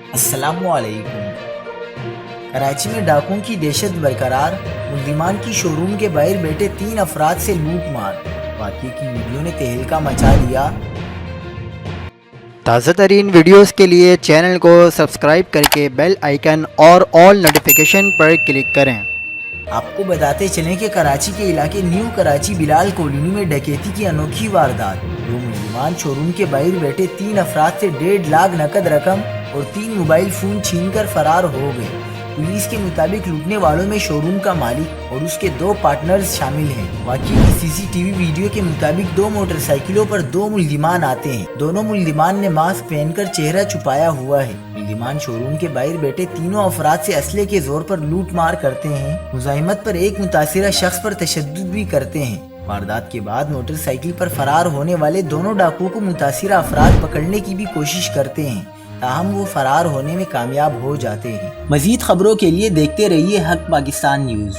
السلام علیکم۔ کراچی میں ڈاکوں کی دہشت برقرار، ملزمان کی شو روم کے باہر بیٹھے 3 افراد سے لوٹ مار۔ واقعے کی ویڈیو نے تہلکہ مچا دیا۔ تازہ ترین ویڈیوز کے لیے چینل کو سبسکرائب کر کے بیل آئیکن اور آل نوٹیفیکیشن پر کلک کریں۔ آپ کو بتاتے چلیں کہ کراچی کے علاقے نیو کراچی بلال کالونی میں ڈکیتی کی انوکھی واردات۔ 2 ملزمان شو روم کے باہر بیٹھے 3 افراد سے 1.5 لاکھ نقد رقم اور 3 موبائل فون چھین کر فرار ہو گئے۔ پولیس کے مطابق لوٹنے والوں میں شو روم کا مالک اور اس کے 2 پارٹنرز شامل ہیں۔ واقعے کی سی سی ٹی وی ویڈیو کے مطابق 2 موٹر سائیکلوں پر 2 ملزمان آتے ہیں۔ دونوں ملزمان نے ماسک پہن کر چہرہ چھپایا ہوا ہے۔ ملزمان شو روم کے باہر بیٹھے تینوں افراد سے اسلحے کے زور پر لوٹ مار کرتے ہیں۔ مزاحمت پر ایک متاثرہ شخص پر تشدد بھی کرتے ہیں۔ واردات کے بعد موٹر سائیکل پر فرار ہونے والے دونوں ڈاکوؤں کو متاثرہ افراد پکڑنے کی بھی کوشش کرتے ہیں، تاہم وہ فرار ہونے میں کامیاب ہو جاتے ہیں۔ مزید خبروں کے لیے دیکھتے رہیے حق پاکستان نیوز۔